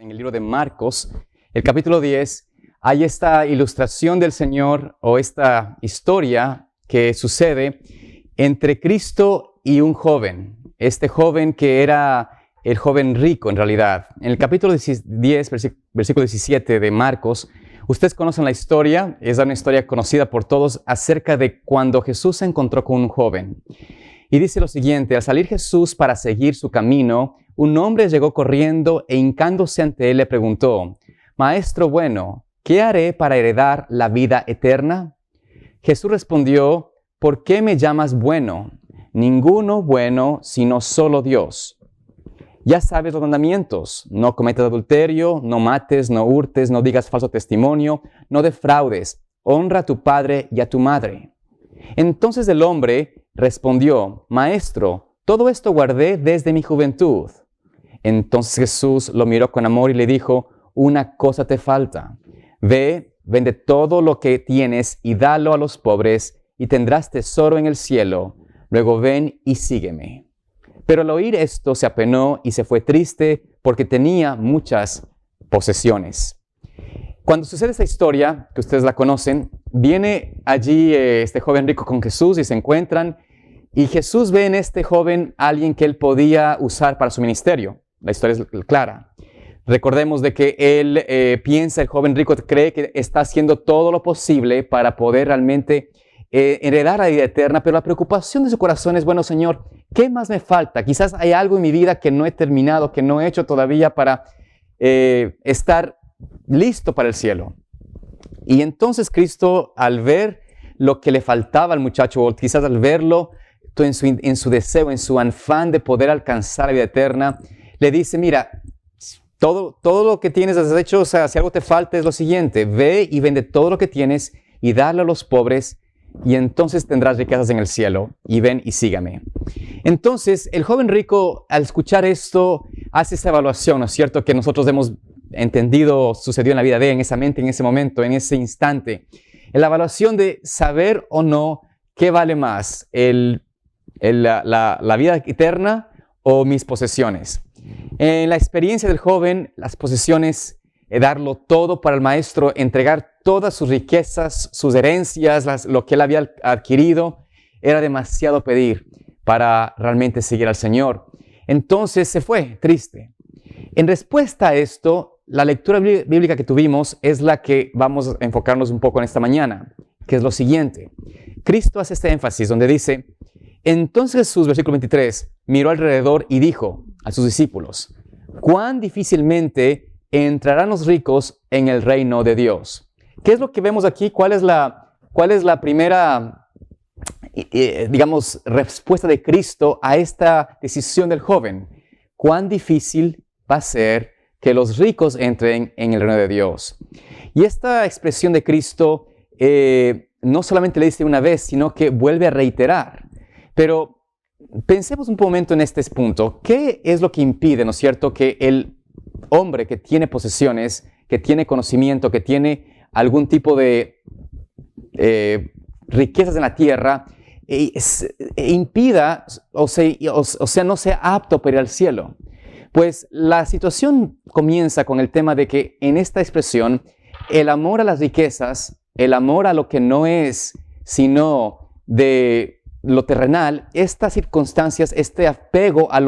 En el libro de Marcos, el capítulo 10, hay esta ilustración del Señor o esta historia que sucede entre Cristo y un joven. Este joven que era el joven rico en realidad. En el capítulo 10, versículo 17 de Marcos, ustedes conocen la historia, es una historia conocida por todos acerca de cuando Jesús se encontró con un joven. Y dice lo siguiente: al salir Jesús para seguir su camino, un hombre llegó corriendo e hincándose ante él le preguntó: Maestro bueno, ¿qué haré para heredar la vida eterna? Jesús respondió: ¿por qué me llamas bueno? Ninguno bueno, sino solo Dios. Ya sabes los mandamientos: no cometas adulterio, no mates, no hurtes, no digas falso testimonio, no defraudes, honra a tu padre y a tu madre. Entonces el hombre respondió: Maestro, todo esto guardé desde mi juventud. Entonces Jesús lo miró con amor y le dijo: una cosa te falta. Ve, vende todo lo que tienes y dalo a los pobres, y tendrás tesoro en el cielo. Luego ven y sígueme. Pero al oír esto se apenó y se fue triste porque tenía muchas posesiones. Cuando sucede esta historia, que ustedes la conocen, viene allí este joven rico con Jesús y se encuentran. Y Jesús ve en este joven a alguien que él podía usar para su ministerio. La historia es clara. Recordemos de que él piensa, el joven rico cree que está haciendo todo lo posible para poder realmente heredar la vida eterna, pero la preocupación de su corazón es: bueno, Señor, ¿qué más me falta? Quizás hay algo en mi vida que no he terminado, que no he hecho todavía para estar listo para el cielo. Y entonces Cristo, al ver lo que le faltaba al muchacho, o quizás al verlo en su deseo, en su afán de poder alcanzar la vida eterna, le dice: mira, todo lo que tienes has hecho, o sea, si algo te falta es lo siguiente: ve y vende todo lo que tienes y dale a los pobres, y entonces tendrás riquezas en el cielo, y ven y sígame. Entonces, el joven rico, al escuchar esto, hace esa evaluación, ¿no es cierto?, que nosotros hemos entendido, sucedió en la vida de él, en esa mente, en ese momento, en ese instante. La evaluación de saber o no qué vale más, la vida eterna o mis posesiones. En la experiencia del joven, las posesiones, darlo todo para el maestro, entregar todas sus riquezas, sus herencias, lo que él había adquirido, era demasiado pedir para realmente seguir al Señor. Entonces se fue triste. En respuesta a esto, la lectura bíblica que tuvimos es la que vamos a enfocarnos un poco en esta mañana, que es lo siguiente. Cristo hace este énfasis donde dice: entonces Jesús, versículo 23, miró alrededor y dijo a sus discípulos: cuán difícilmente entrarán los ricos en el reino de Dios. ¿Qué es lo que vemos aquí? ¿Cuál es la primera, respuesta de Cristo a esta decisión del joven? Cuán difícil va a ser que los ricos entren en el reino de Dios. Y esta expresión de Cristo no solamente le dice una vez, sino que vuelve a reiterar. Pero pensemos un momento en este punto. ¿Qué es lo que impide, ¿no es cierto?, que el hombre que tiene posesiones, que tiene conocimiento, que tiene algún tipo de riquezas en la tierra, impida o sea, no sea apto para ir al cielo? Pues la situación comienza con el tema de que en esta expresión, el amor a las riquezas, el amor a lo que no es sino de lo terrenal, estas circunstancias, este apego a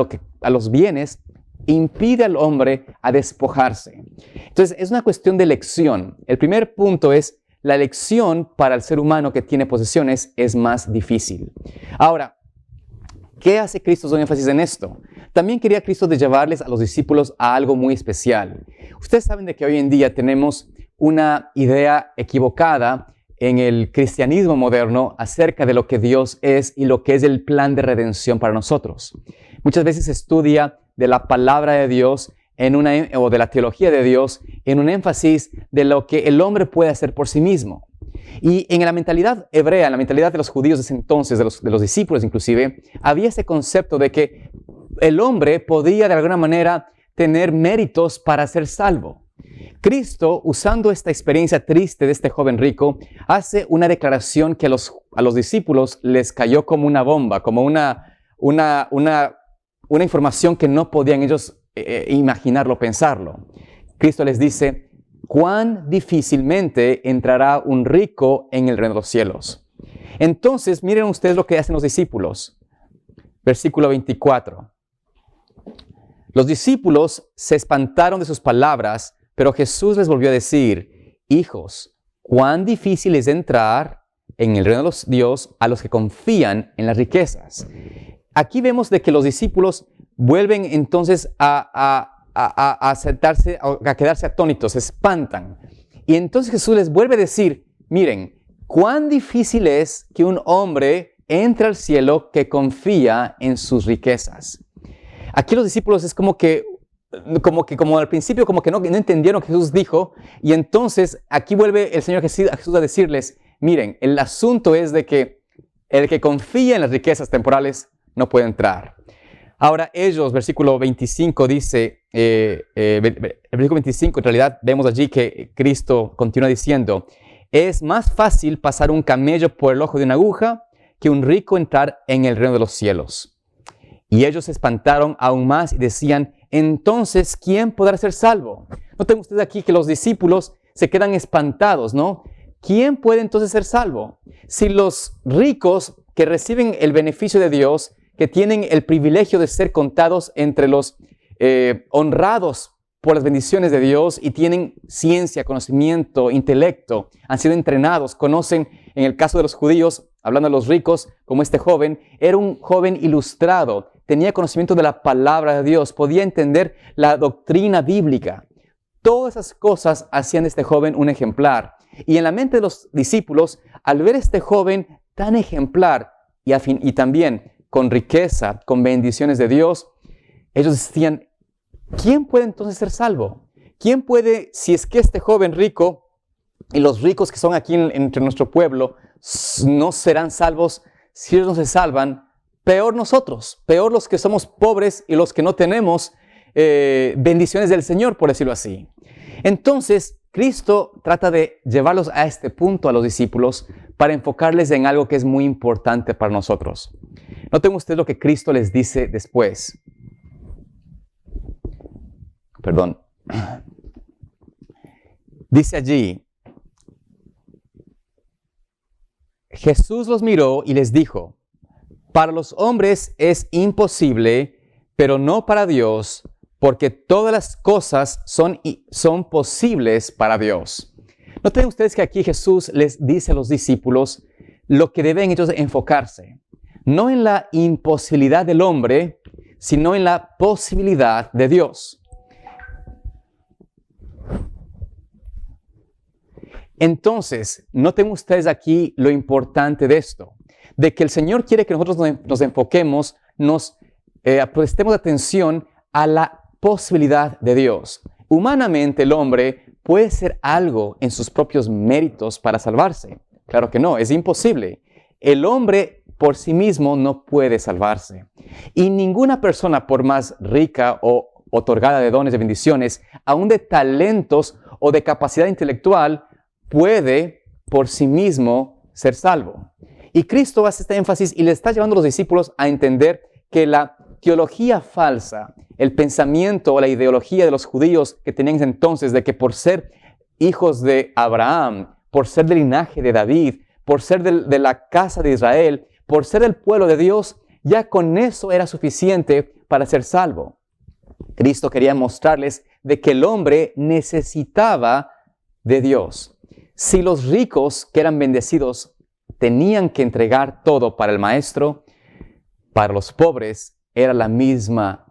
los bienes, impide al hombre a despojarse. Entonces, es una cuestión de elección. El primer punto es: la elección para el ser humano que tiene posesiones es más difícil. Ahora, ¿qué hace Cristo con énfasis en esto? También quería Cristo de llevarles a los discípulos a algo muy especial. Ustedes saben de que hoy en día tenemos una idea equivocada en el cristianismo moderno acerca de lo que Dios es y lo que es el plan de redención para nosotros. Muchas veces se estudia de la palabra de Dios o de la teología de Dios en un énfasis de lo que el hombre puede hacer por sí mismo. Y en la mentalidad hebrea, en la mentalidad de los judíos de ese entonces, de los discípulos inclusive, había ese concepto de que el hombre podía de alguna manera tener méritos para ser salvo. Cristo, usando esta experiencia triste de este joven rico, hace una declaración que a los discípulos les cayó como una bomba, como una información que no podían ellos imaginarlo, pensarlo. Cristo les dice, cuán difícilmente entrará un rico en el reino de los cielos. Entonces, miren ustedes lo que hacen los discípulos. Versículo 24. Los discípulos se espantaron de sus palabras, pero Jesús les volvió a decir, hijos, cuán difícil es entrar en el reino de los Dios a los que confían en las riquezas. Aquí vemos de que los discípulos vuelven entonces a sentarse, a quedarse atónitos, se espantan. Y entonces Jesús les vuelve a decir, miren, cuán difícil es que un hombre entre al cielo que confía en sus riquezas. Aquí los discípulos es como al principio, como que no entendieron lo que Jesús dijo. Y entonces aquí vuelve el Señor Jesús a decirles, miren, el asunto es de que el que confía en las riquezas temporales no puede entrar. Ahora ellos, versículo 25 dice, el versículo 25 en realidad vemos allí que Cristo continúa diciendo, es más fácil pasar un camello por el ojo de una aguja que un rico entrar en el reino de los cielos. Y ellos se espantaron aún más y decían, entonces, ¿quién podrá ser salvo? Noten ustedes aquí que los discípulos se quedan espantados, ¿no? ¿Quién puede entonces ser salvo? Si los ricos que reciben el beneficio de Dios, que tienen el privilegio de ser contados entre los honrados por las bendiciones de Dios y tienen ciencia, conocimiento, intelecto, han sido entrenados, conocen, en el caso de los judíos, hablando de los ricos, como este joven, era un joven ilustrado, tenía conocimiento de la palabra de Dios, podía entender la doctrina bíblica. Todas esas cosas hacían de este joven un ejemplar. Y en la mente de los discípulos, al ver este joven tan ejemplar y también con riqueza, con bendiciones de Dios, ellos decían, ¿quién puede entonces ser salvo? ¿Quién puede, si es que este joven rico y los ricos que son aquí entre nuestro pueblo no serán salvos? Si ellos no se salvan, peor nosotros, peor los que somos pobres y los que no tenemos bendiciones del Señor, por decirlo así. Entonces, Cristo trata de llevarlos a este punto a los discípulos para enfocarles en algo que es muy importante para nosotros. Noten ustedes lo que Cristo les dice después. Perdón. Dice allí, Jesús los miró y les dijo, para los hombres es imposible, pero no para Dios, porque todas las cosas son posibles para Dios. Noten ustedes que aquí Jesús les dice a los discípulos lo que deben ellos enfocarse. No en la imposibilidad del hombre, sino en la posibilidad de Dios. Entonces, noten ustedes aquí lo importante de esto, de que el Señor quiere que nosotros nos enfoquemos, prestemos atención a la posibilidad de Dios. Humanamente el hombre puede ser algo en sus propios méritos para salvarse. Claro que no, es imposible. El hombre por sí mismo no puede salvarse. Y ninguna persona, por más rica o otorgada de dones, de bendiciones, aún de talentos o de capacidad intelectual, puede por sí mismo ser salvo. Y Cristo hace este énfasis y le está llevando a los discípulos a entender que la teología falsa, el pensamiento o la ideología de los judíos que tenían entonces de que por ser hijos de Abraham, por ser del linaje de David, por ser de la casa de Israel, por ser el pueblo de Dios, ya con eso era suficiente para ser salvo. Cristo quería mostrarles de que el hombre necesitaba de Dios. Si los ricos que eran bendecidos tenían que entregar todo para el maestro, para los pobres era la misma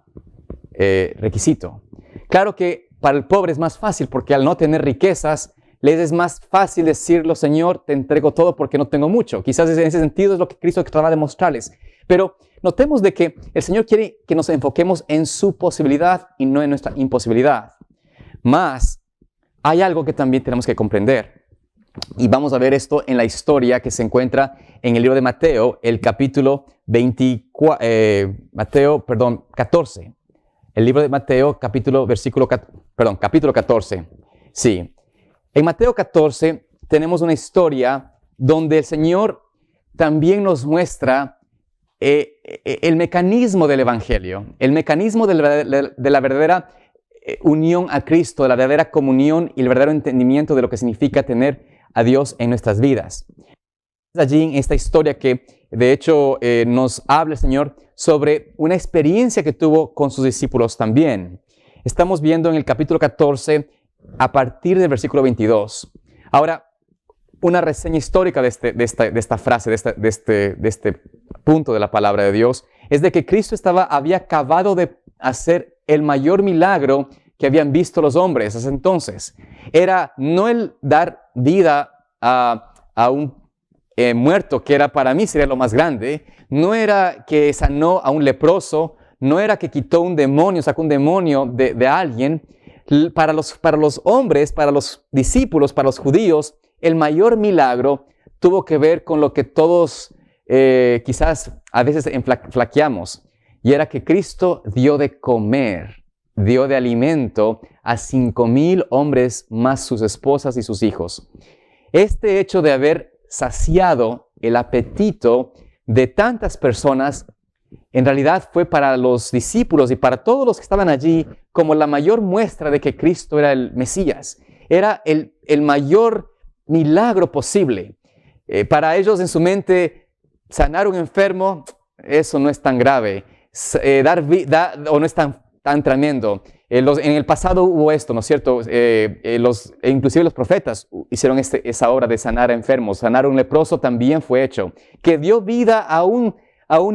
requisito. Claro que para el pobre es más fácil porque al no tener riquezas, les es más fácil decirlo, Señor, te entrego todo porque no tengo mucho. Quizás en ese sentido es lo que Cristo trataba de mostrarles. Pero notemos de que el Señor quiere que nos enfoquemos en su posibilidad y no en nuestra imposibilidad. Mas hay algo que también tenemos que comprender. Y vamos a ver esto en la historia que se encuentra en el libro de Mateo, el capítulo 14. El libro de Mateo, capítulo 14. Sí. En Mateo 14 tenemos una historia donde el Señor también nos muestra el mecanismo del Evangelio, el mecanismo de la verdadera unión a Cristo, la verdadera comunión y el verdadero entendimiento de lo que significa tener a Dios en nuestras vidas. Es allí en esta historia que de hecho nos habla el Señor sobre una experiencia que tuvo con sus discípulos también. Estamos viendo en el capítulo 14 a partir del versículo 22. Ahora, una reseña histórica de esta frase, de este punto de la palabra de Dios, es de que Cristo había acabado de hacer el mayor milagro que habían visto los hombres hasta entonces. Era no el dar vida a un muerto, que era para mí sería lo más grande, no era que sanó a un leproso, no era que quitó un demonio, sacó un demonio de alguien. Para los hombres, para los discípulos, para los judíos, el mayor milagro tuvo que ver con lo que todos quizás a veces flaqueamos, y era que Cristo dio de comer, dio de alimento a 5,000 hombres más sus esposas y sus hijos. Este hecho de haber saciado el apetito de tantas personas en realidad fue para los discípulos y para todos los que estaban allí como la mayor muestra de que Cristo era el Mesías. Era el mayor milagro posible. Para ellos en su mente, sanar a un enfermo, eso no es tan grave. O no es tan tremendo. En el pasado hubo esto, ¿no es cierto? Inclusive los profetas hicieron esa obra de sanar a enfermos. Sanar a un leproso también fue hecho. Que dio vida a un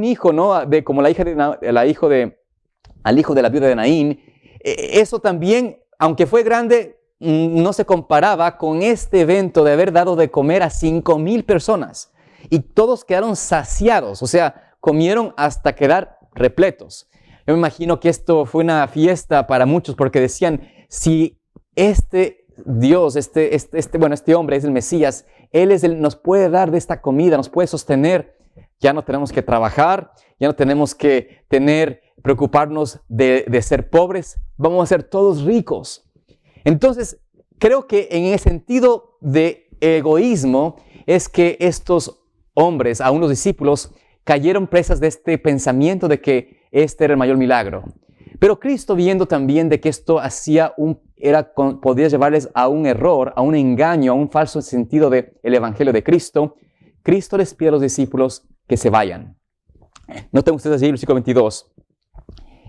hijo, ¿no? Como al hijo de la viuda de Naín. Eso también, aunque fue grande, no se comparaba con este evento de haber dado de comer a 5,000 personas. Y todos quedaron saciados, o sea, comieron hasta quedar repletos. Yo me imagino que esto fue una fiesta para muchos porque decían, si este Dios, este hombre es el Mesías, Él nos puede dar de esta comida, nos puede sostener. Ya no tenemos que trabajar, ya no tenemos que preocuparnos de ser pobres, vamos a ser todos ricos. Entonces, creo que en el sentido de egoísmo es que estos hombres, a unos discípulos, cayeron presas de este pensamiento de que este era el mayor milagro. Pero Cristo, viendo también de que esto podía llevarles a un error, a un engaño, a un falso sentido del evangelio de Cristo, Cristo les pide a los discípulos que se vayan. Noten ustedes allí el versículo 22.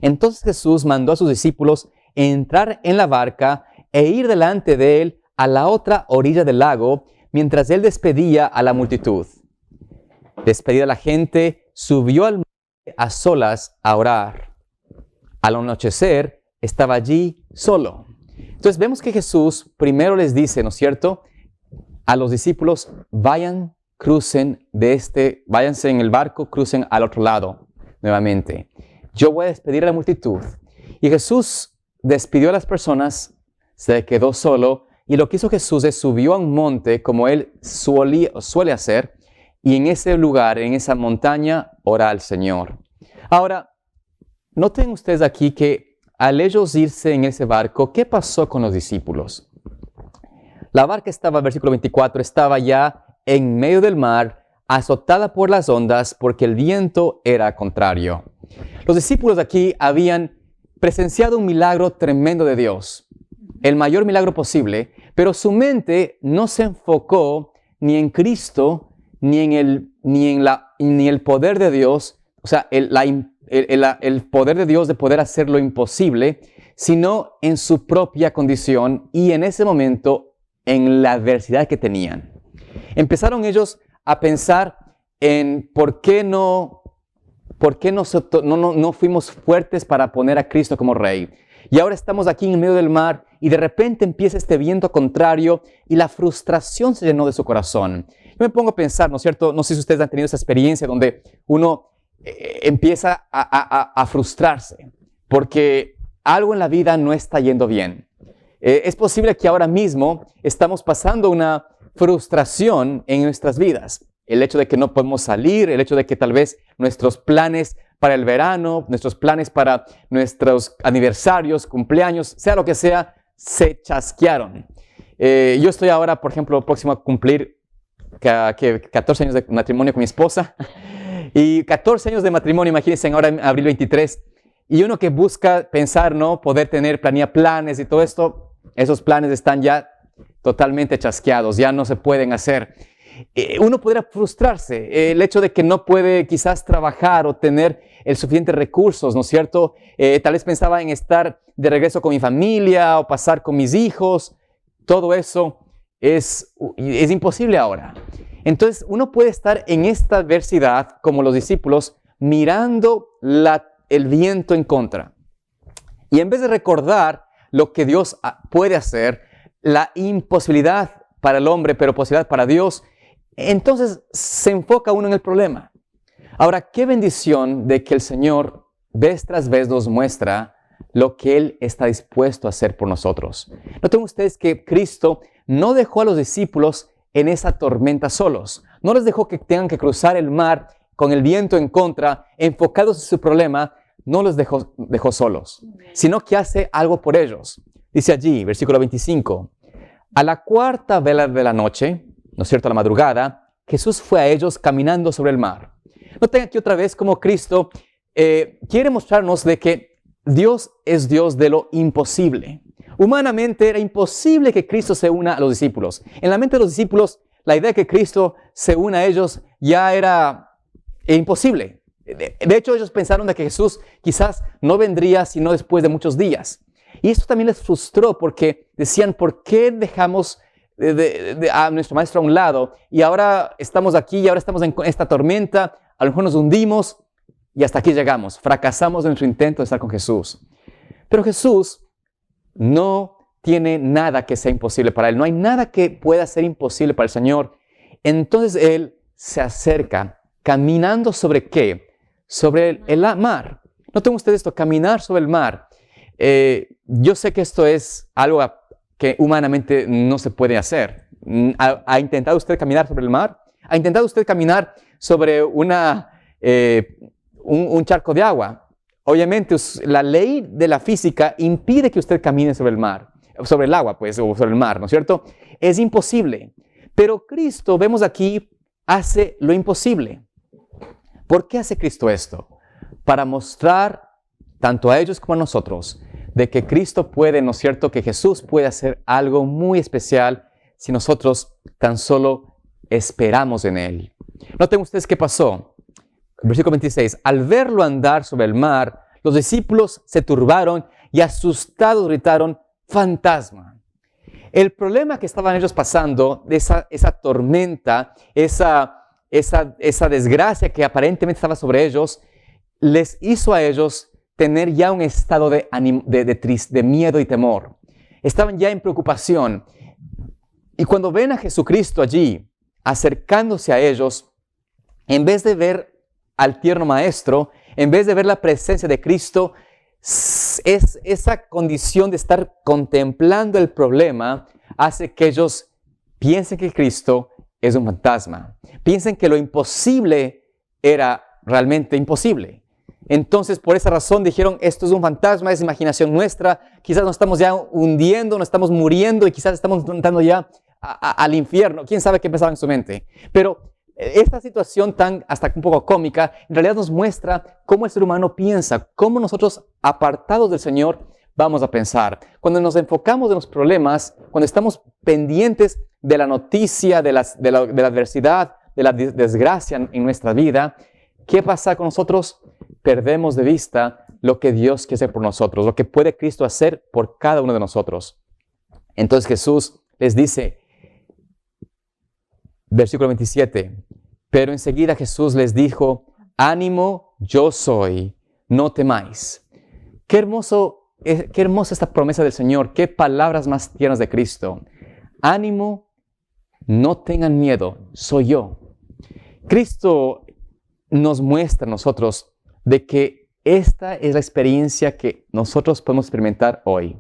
Entonces Jesús mandó a sus discípulos entrar en la barca e ir delante de él a la otra orilla del lago, mientras él despedía a la multitud. Despedida la gente, subió al monte a solas a orar. Al anochecer, estaba allí solo. Entonces vemos que Jesús primero les dice, ¿no es cierto?, a los discípulos, váyanse en el barco, crucen al otro lado nuevamente. Yo voy a despedir a la multitud. Y Jesús despidió a las personas, se quedó solo, y lo que hizo Jesús es subió a un monte como él suele hacer, y en ese lugar, en esa montaña, ora al Señor. Ahora, noten ustedes aquí que al ellos irse en ese barco, ¿qué pasó con los discípulos? La barca estaba, versículo 24, estaba ya en medio del mar, azotada por las ondas, porque el viento era contrario. Los discípulos aquí habían presenciado un milagro tremendo de Dios, el mayor milagro posible, pero su mente no se enfocó ni en Cristo, ni en el poder de Dios, o sea, el poder de Dios de poder hacer lo imposible, sino en su propia condición y en ese momento en la adversidad que tenían. Empezaron ellos a pensar en por qué no fuimos fuertes para poner a Cristo como rey. Y ahora estamos aquí en medio del mar y de repente empieza este viento contrario y la frustración se llenó de su corazón. Yo me pongo a pensar, ¿no es cierto? No sé si ustedes han tenido esa experiencia donde uno empieza a frustrarse porque algo en la vida no está yendo bien. Es posible que ahora mismo estamos pasando una frustración en nuestras vidas. El hecho de que no podemos salir, el hecho de que tal vez nuestros planes para el verano, nuestros planes para nuestros aniversarios, cumpleaños, sea lo que sea, se chasquearon. Yo estoy ahora, por ejemplo, próximo a cumplir 14 años de matrimonio con mi esposa. Y 14 años de matrimonio, imagínense, ahora en abril 23. Y uno que busca pensar, ¿no? Poder planear planes y todo esto, esos planes están ya totalmente chasqueados, ya no se pueden hacer. Uno podría frustrarse, el hecho de que no puede quizás trabajar o tener el suficiente recursos, ¿no es cierto? Tal vez pensaba en estar de regreso con mi familia o pasar con mis hijos. Todo eso es imposible ahora. Entonces uno puede estar en esta adversidad como los discípulos mirando el viento en contra. Y en vez de recordar lo que Dios puede hacer, la imposibilidad para el hombre, pero posibilidad para Dios, entonces se enfoca uno en el problema. Ahora, qué bendición de que el Señor vez tras vez nos muestra lo que Él está dispuesto a hacer por nosotros. Noten ustedes que Cristo no dejó a los discípulos en esa tormenta solos. No les dejó que tengan que cruzar el mar con el viento en contra, enfocados en su problema. No los dejó solos, sino que hace algo por ellos. Dice allí, versículo 25, a la cuarta vela de la noche, ¿no es cierto?, a la madrugada, Jesús fue a ellos caminando sobre el mar. Noten aquí otra vez cómo Cristo quiere mostrarnos de que Dios es Dios de lo imposible. Humanamente era imposible que Cristo se una a los discípulos. En la mente de los discípulos, la idea de que Cristo se una a ellos ya era imposible. De hecho, ellos pensaron de que Jesús quizás no vendría sino después de muchos días. Y esto también les frustró porque decían, ¿por qué dejamos a nuestro maestro a un lado? Y ahora estamos aquí y ahora estamos en esta tormenta, a lo mejor nos hundimos y hasta aquí llegamos. Fracasamos en nuestro intento de estar con Jesús. Pero Jesús no tiene nada que sea imposible para Él. No hay nada que pueda ser imposible para el Señor. Entonces Él se acerca caminando ¿sobre qué? Sobre el mar. Noten ustedes esto, caminar sobre el mar. Yo sé que esto es algo que humanamente no se puede hacer. ¿Ha intentado usted caminar sobre el mar? ¿Ha intentado usted caminar sobre un charco de agua? Obviamente, la ley de la física impide que usted camine sobre el mar, sobre el agua, pues, o sobre el mar, ¿no es cierto? Es imposible. Pero Cristo, vemos aquí, hace lo imposible. ¿Por qué hace Cristo esto? Para mostrar tanto a ellos como a nosotros de que Cristo puede, ¿no es cierto?, que Jesús puede hacer algo muy especial si nosotros tan solo esperamos en Él. Noten ustedes qué pasó. Versículo 26. Al verlo andar sobre el mar, los discípulos se turbaron y asustados gritaron, ¡fantasma! El problema que estaban ellos pasando, esa tormenta, esa desgracia que aparentemente estaba sobre ellos, les hizo a ellos tener ya un estado de miedo y temor. Estaban ya en preocupación. Y cuando ven a Jesucristo allí, acercándose a ellos, en vez de ver al tierno Maestro, en vez de ver la presencia de Cristo, es esa condición de estar contemplando el problema, hace que ellos piensen que Cristo es un fantasma. Piensen que lo imposible era realmente imposible. Entonces, por esa razón dijeron, esto es un fantasma, es imaginación nuestra, quizás nos estamos ya hundiendo, nos estamos muriendo y quizás estamos entrando ya al infierno. ¿Quién sabe qué pensaba en su mente? Pero esta situación hasta un poco cómica, en realidad nos muestra cómo el ser humano piensa, cómo nosotros, apartados del Señor, vamos a pensar. Cuando nos enfocamos en los problemas, cuando estamos pendientes de la noticia, de la adversidad, de la desgracia en nuestra vida, ¿qué pasa con nosotros? Perdemos de vista lo que Dios quiere hacer por nosotros, lo que puede Cristo hacer por cada uno de nosotros. Entonces Jesús les dice, versículo 27, pero enseguida Jesús les dijo, ánimo, yo soy, no temáis. Qué hermosa esta promesa del Señor, qué palabras más tiernas de Cristo. Ánimo, no tengan miedo, soy yo. Cristo nos muestra a nosotros de que esta es la experiencia que nosotros podemos experimentar hoy.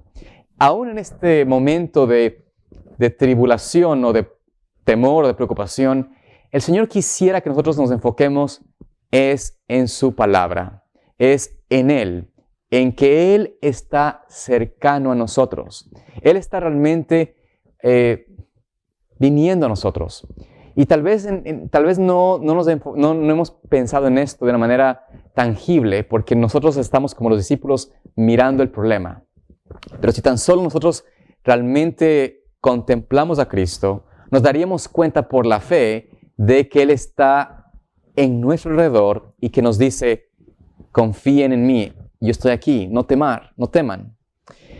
Aún en este momento de tribulación o de temor o de preocupación, el Señor quisiera que nosotros nos enfoquemos es en su palabra, es en Él, en que Él está cercano a nosotros. Él está realmente viniendo a nosotros. Y tal vez, no hemos pensado en esto de una manera tangible, porque nosotros estamos como los discípulos mirando el problema. Pero si tan solo nosotros realmente contemplamos a Cristo, nos daríamos cuenta por la fe de que Él está en nuestro alrededor y que nos dice, confíen en mí, yo estoy aquí, no teman.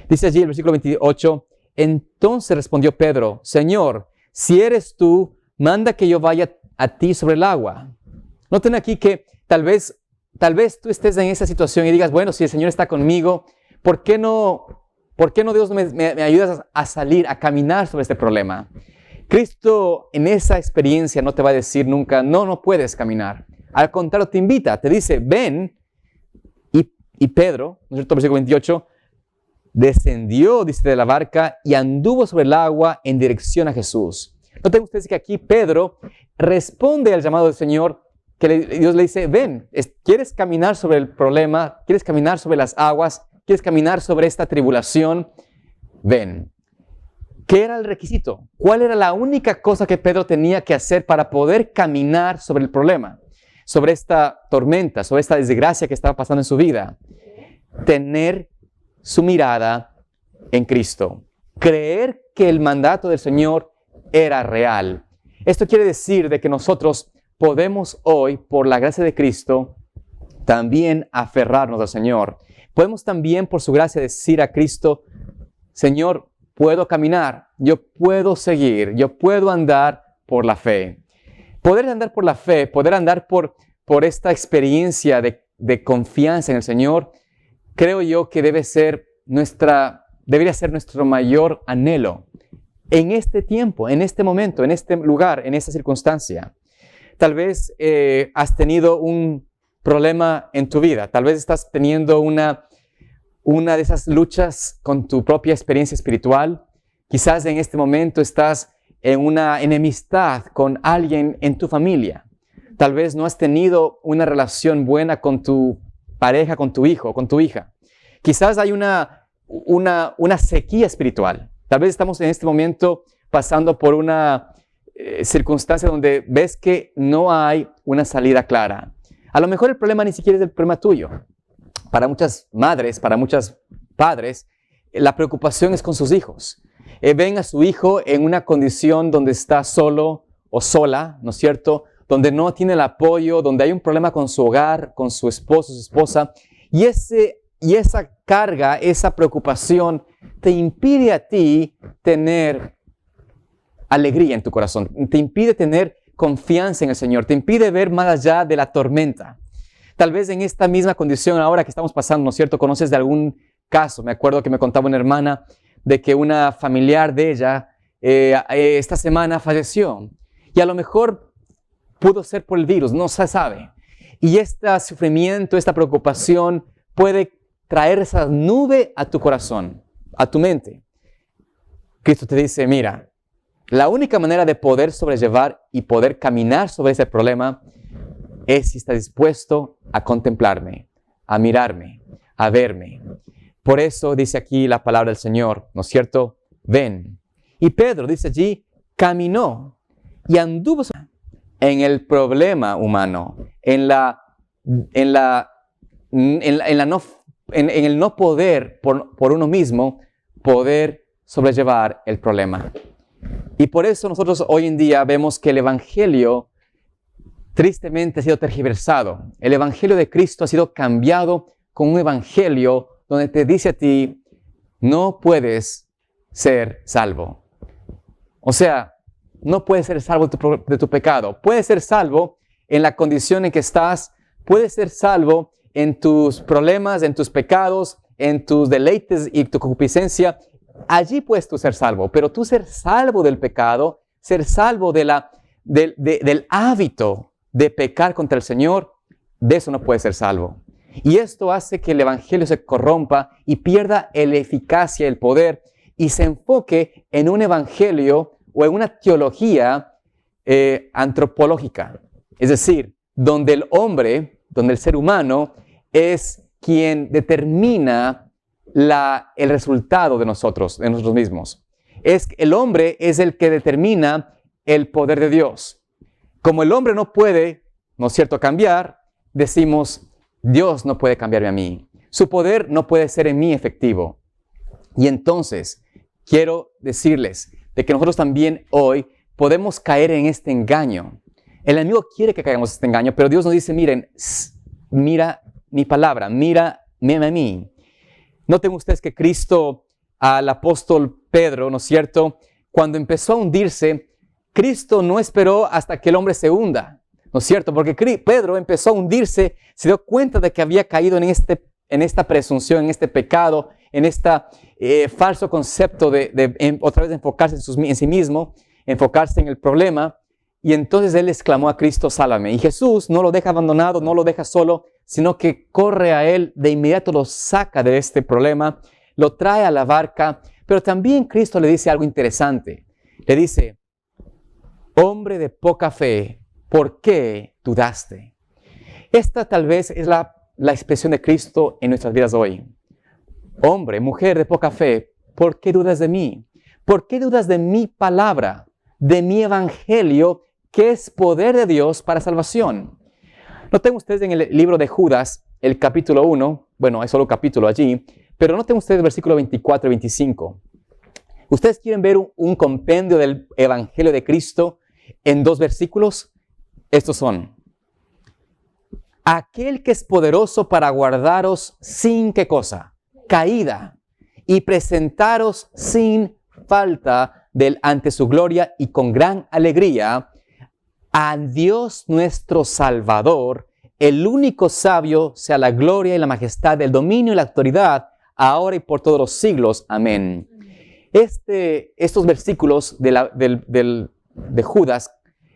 Dice allí el versículo 28, entonces respondió Pedro, Señor, si eres tú, manda que yo vaya a ti sobre el agua. Noten aquí que tal vez tú estés en esa situación y digas, bueno, si el Señor está conmigo, ¿por qué no Dios me ayudas a salir, a caminar sobre este problema? Cristo en esa experiencia no te va a decir nunca, no puedes caminar. Al contrario, te invita, te dice, ven. Y Pedro, ¿no es cierto? Versículo 28, descendió, dice, de la barca y anduvo sobre el agua en dirección a Jesús. Noten ustedes que aquí Pedro responde al llamado del Señor, que Dios le dice, ven, ¿quieres caminar sobre el problema? ¿Quieres caminar sobre las aguas? ¿Quieres caminar sobre esta tribulación? Ven. ¿Qué era el requisito? ¿Cuál era la única cosa que Pedro tenía que hacer para poder caminar sobre el problema? Sobre esta tormenta, sobre esta desgracia que estaba pasando en su vida. Tener su mirada en Cristo. Creer que el mandato del Señor era real. Esto quiere decir de que nosotros podemos hoy, por la gracia de Cristo, también aferrarnos al Señor. Podemos también, por su gracia, decir a Cristo, Señor, puedo caminar, yo puedo seguir, yo puedo andar por la fe. Poder andar por la fe, poder andar por esta experiencia de confianza en el Señor, creo yo que debería ser nuestro mayor anhelo en este tiempo, en este momento, en este lugar, en esta circunstancia. Tal vez has tenido un problema en tu vida, tal vez estás teniendo una de esas luchas con tu propia experiencia espiritual. Quizás en este momento estás en una enemistad con alguien en tu familia. Tal vez no has tenido una relación buena con tu pareja, con tu hijo, con tu hija. Quizás hay una sequía espiritual. Tal vez estamos en este momento pasando por una circunstancia donde ves que no hay una salida clara. A lo mejor el problema ni siquiera es el problema tuyo. Para muchas madres, para muchos padres, la preocupación es con sus hijos. Ven a su hijo en una condición donde está solo o sola, ¿no es cierto? Donde no tiene el apoyo, donde hay un problema con su hogar, con su esposo, su esposa. Y esa carga, esa preocupación te impide a ti tener alegría en tu corazón. Te impide tener confianza en el Señor. Te impide ver más allá de la tormenta. Tal vez en esta misma condición ahora que estamos pasando, ¿no es cierto? Conoces de algún caso. Me acuerdo que me contaba una hermana de que una familiar de ella esta semana falleció. Y a lo mejor pudo ser por el virus, no se sabe. Y este sufrimiento, esta preocupación puede traer esa nube a tu corazón, a tu mente. Cristo te dice, mira, la única manera de poder sobrellevar y poder caminar sobre ese problema es si estás dispuesto a contemplarme, a mirarme, a verme. Por eso dice aquí la palabra del Señor, ¿no es cierto? Ven. Y Pedro dice allí, caminó y anduvo en el problema humano, en el no poder por uno mismo poder sobrellevar el problema. Y por eso nosotros hoy en día vemos que el Evangelio tristemente ha sido tergiversado. El Evangelio de Cristo ha sido cambiado con un Evangelio donde te dice a ti, no puedes ser salvo. O sea, no puedes ser salvo de tu pecado. Puedes ser salvo en la condición en que estás. Puedes ser salvo en tus problemas, en tus pecados, en tus deleites y tu concupiscencia. Allí puedes tú ser salvo. Pero tú ser salvo del pecado, ser salvo del hábito de pecar contra el Señor, de eso no puedes ser salvo. Y esto hace que el Evangelio se corrompa y pierda la eficacia, el poder, y se enfoque en un Evangelio o en una teología antropológica. Es decir, donde el hombre, donde el ser humano es quien determina el resultado de nosotros mismos. El hombre es el que determina el poder de Dios. Como el hombre no puede, ¿no es cierto?, cambiar, decimos, Dios no puede cambiarme a mí. Su poder no puede ser en mí efectivo. Y entonces, quiero decirles de que nosotros también hoy podemos caer en este engaño. El enemigo quiere que caigamos en este engaño, pero Dios nos dice, miren, mira mi palabra, mírame a mí. Noten ustedes que Cristo, al apóstol Pedro, ¿no es cierto?, cuando empezó a hundirse, Cristo no esperó hasta que el hombre se hunda, ¿no es cierto? Porque Pedro empezó a hundirse, se dio cuenta de que había caído en esta presunción, en este pecado, en este falso concepto de otra vez enfocarse en sí mismo, enfocarse en el problema. Y entonces él exclamó a Cristo, sálvame. Y Jesús no lo deja abandonado, no lo deja solo, sino que corre a él, de inmediato lo saca de este problema, lo trae a la barca. Pero también Cristo le dice algo interesante. Le dice, hombre de poca fe, ¿por qué dudaste? Esta tal vez es la expresión de Cristo en nuestras vidas hoy. Hombre, mujer de poca fe, ¿por qué dudas de mí? ¿Por qué dudas de mi palabra, de mi evangelio, que es poder de Dios para salvación? Noten ustedes en el libro de Judas, el capítulo 1, bueno, hay solo un capítulo allí, pero noten ustedes el versículo 24 y 25. ¿Ustedes quieren ver un compendio del evangelio de Cristo en 2 versículos? Estos son. Aquel que es poderoso para guardaros sin, ¿qué cosa? Caída, y presentaros sin falta ante su gloria y con gran alegría a Dios nuestro Salvador, el único sabio, sea la gloria y la majestad, el dominio y la autoridad, ahora y por todos los siglos. Amén. Estos versículos de Judas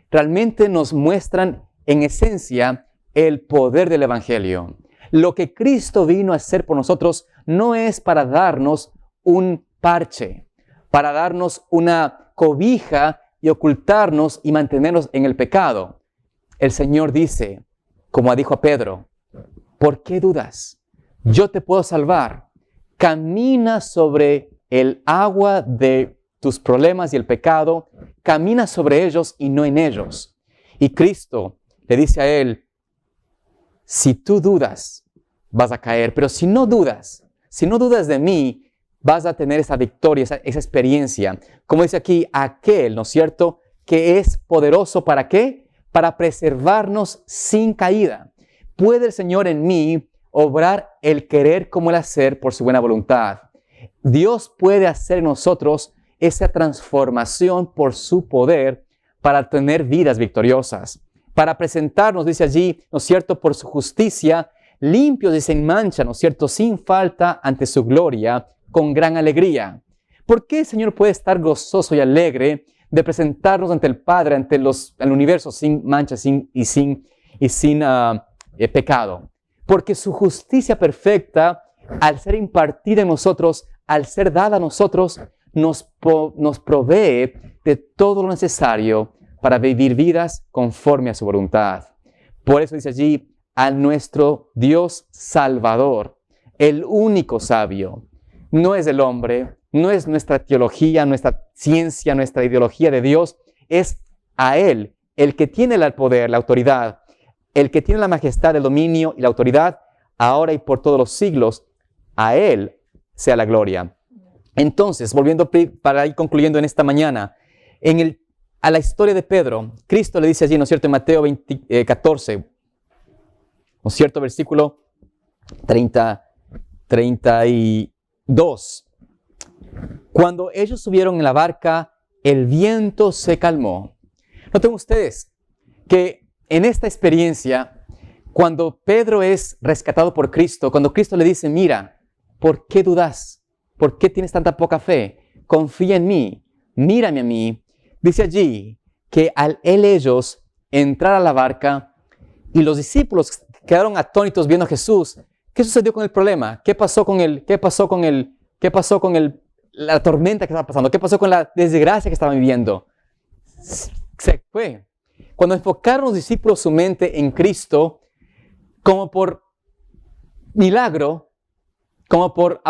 realmente nos muestran en esencia el poder del evangelio. Lo que Cristo vino a hacer por nosotros no es para darnos un parche, para darnos una cobija y ocultarnos y mantenernos en el pecado. El Señor dice, como dijo a Pedro, ¿por qué dudas? Yo te puedo salvar. Camina sobre el agua de tus problemas y el pecado. Camina sobre ellos y no en ellos. Y Cristo le dice a él, si tú dudas, vas a caer. Pero si no dudas de mí, vas a tener esa victoria, esa experiencia. Como dice aquí, aquel, ¿no es cierto?, que es poderoso, ¿para qué? Para preservarnos sin caída. Puede el Señor en mí obrar el querer como el hacer por su buena voluntad. Dios puede hacer en nosotros esa transformación por su poder para tener vidas victoriosas. Para presentarnos, dice allí, ¿no es cierto?, por su justicia, limpios y sin mancha, ¿no es cierto?, sin falta ante su gloria, con gran alegría. ¿Por qué el Señor puede estar gozoso y alegre de presentarnos ante el Padre, ante el universo sin mancha y sin pecado? Porque su justicia perfecta, al ser impartida en nosotros, al ser dada a nosotros, nos provee de todo lo necesario para vivir vidas conforme a su voluntad. Por eso dice allí, a nuestro Dios Salvador, el único sabio. No es el hombre, no es nuestra teología, nuestra ciencia, nuestra ideología de Dios. Es a Él, el que tiene el poder, la autoridad, el que tiene la majestad, el dominio y la autoridad, ahora y por todos los siglos. A Él sea la gloria. Entonces, volviendo para ir concluyendo en esta mañana, a la historia de Pedro, Cristo le dice allí, ¿no es cierto?, en Mateo 14, ¿no es cierto?, versículo 32. Cuando ellos subieron en la barca, el viento se calmó. Noten ustedes que en esta experiencia, cuando Pedro es rescatado por Cristo, cuando Cristo le dice, mira, ¿por qué dudas? ¿Por qué tienes tanta poca fe? Confía en mí, mírame a mí. Dice allí que al ellos entrar a la barca y los discípulos quedaron atónitos viendo a Jesús. ¿Qué sucedió con el problema? ¿Qué pasó con la tormenta que estaba pasando? ¿Qué pasó con la desgracia que estaban viviendo? Se fue. Cuando enfocaron los discípulos su mente en Cristo, como por milagro, como por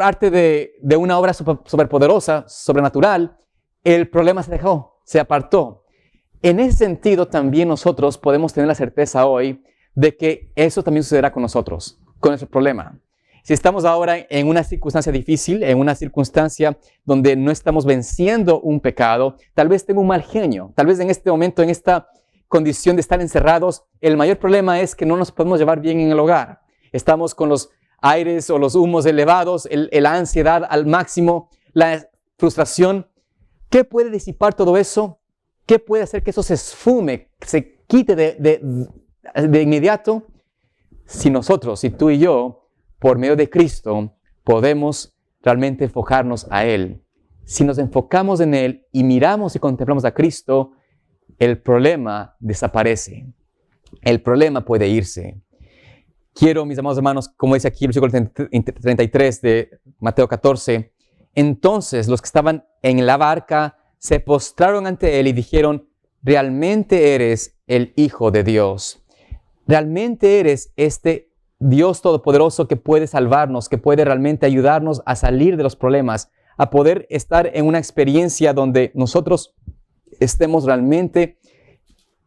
arte de una obra superpoderosa, sobrenatural, el problema se dejó. se apartó. En ese sentido, también nosotros podemos tener la certeza hoy de que eso también sucederá con nosotros, con nuestro problema. Si estamos ahora en una circunstancia difícil, en una circunstancia donde no estamos venciendo un pecado, tal vez tengo un mal genio, tal vez en este momento, en esta condición de estar encerrados, el mayor problema es que no nos podemos llevar bien en el hogar. Estamos con los aires o los humos elevados, la ansiedad al máximo, la frustración. ¿Qué puede disipar todo eso? ¿Qué puede hacer que eso se esfume, se quite de inmediato? Si nosotros, si tú y yo, por medio de Cristo, podemos realmente enfocarnos a Él. Si nos enfocamos en Él y miramos y contemplamos a Cristo, el problema desaparece. El problema puede irse. Quiero, mis amados hermanos, como dice aquí el versículo 33 de Mateo 14, entonces los que estaban en la barca se postraron ante Él y dijeron, realmente eres el Hijo de Dios. Realmente eres este Dios Todopoderoso que puede salvarnos, que puede realmente ayudarnos a salir de los problemas, a poder estar en una experiencia donde nosotros estemos realmente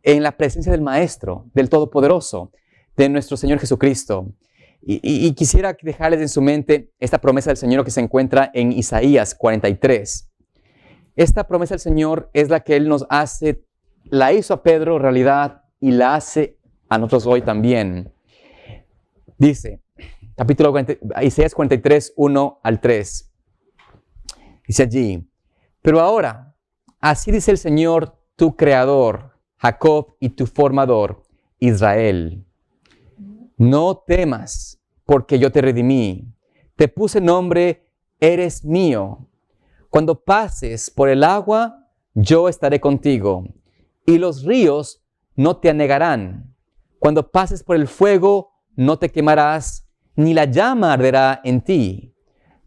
en la presencia del Maestro, del Todopoderoso, de nuestro Señor Jesucristo. Y quisiera dejarles en su mente esta promesa del Señor que se encuentra en Isaías 43. Esta promesa del Señor es la que Él nos hace, la hizo a Pedro realidad y la hace a nosotros hoy también. Dice, Isaías 43, 1 al 3. Dice allí, pero ahora, así dice el Señor, tu Creador, Jacob, y tu Formador, Israel. No temas, porque yo te redimí. Te puse nombre, eres mío. Cuando pases por el agua, yo estaré contigo, y los ríos no te anegarán. Cuando pases por el fuego, no te quemarás, ni la llama arderá en ti.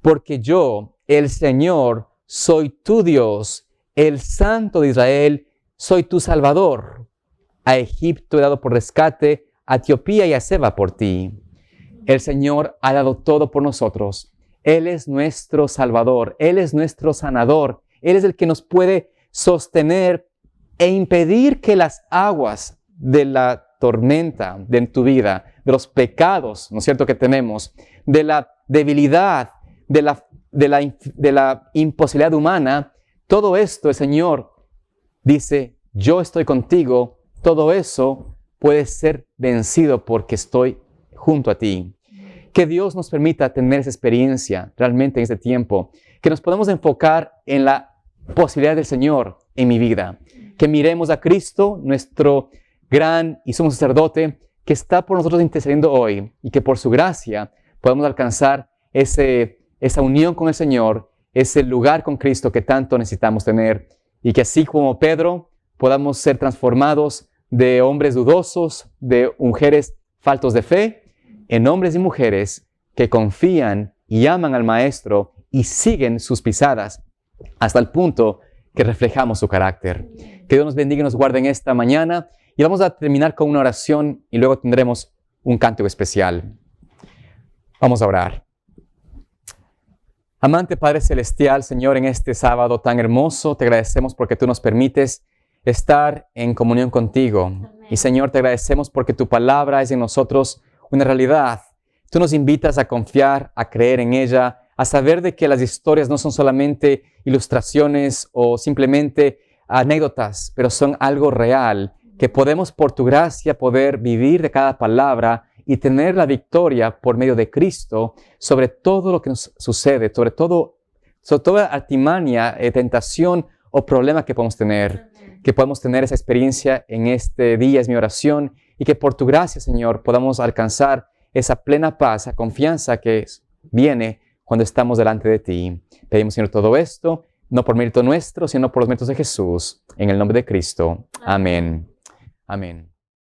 Porque yo, el Señor, soy tu Dios, el Santo de Israel, soy tu Salvador. A Egipto he dado por rescate, a Etiopía y a Seba por ti. El Señor ha dado todo por nosotros. Él es nuestro Salvador, Él es nuestro sanador, Él es el que nos puede sostener e impedir que las aguas de la tormenta de tu vida, de los pecados, ¿no es cierto?, que tenemos, de la debilidad, de la imposibilidad humana, todo esto el Señor dice, yo estoy contigo, todo eso puede ser vencido porque estoy junto a ti. Que Dios nos permita tener esa experiencia realmente en este tiempo, que nos podamos enfocar en la posibilidad del Señor en mi vida, que miremos a Cristo, nuestro gran y sumo sacerdote, que está por nosotros intercediendo hoy y que por su gracia podamos alcanzar esa unión con el Señor, ese lugar con Cristo que tanto necesitamos tener y que así como Pedro podamos ser transformados de hombres dudosos, de mujeres faltos de fe, en hombres y mujeres que confían y aman al Maestro y siguen sus pisadas hasta el punto que reflejamos su carácter. Que Dios nos bendiga y nos guarde en esta mañana. Y vamos a terminar con una oración y luego tendremos un cántico especial. Vamos a orar. Amante Padre Celestial, Señor, en este sábado tan hermoso, te agradecemos porque tú nos permites estar en comunión contigo. Amén. Y Señor, te agradecemos porque tu palabra es en nosotros una realidad. Tú nos invitas a confiar, a creer en ella, a saber de que las historias no son solamente ilustraciones o simplemente anécdotas, pero son algo real, que podemos por tu gracia poder vivir de cada palabra y tener la victoria por medio de Cristo sobre todo lo que nos sucede, sobre toda artimaña, tentación o problema que podemos tener. Que podamos tener esa experiencia en este día, es mi oración, y que por tu gracia, Señor, podamos alcanzar esa plena paz, esa confianza que viene cuando estamos delante de ti. Pedimos, Señor, todo esto, no por mérito nuestro, sino por los méritos de Jesús, en el nombre de Cristo. Amén. Amén.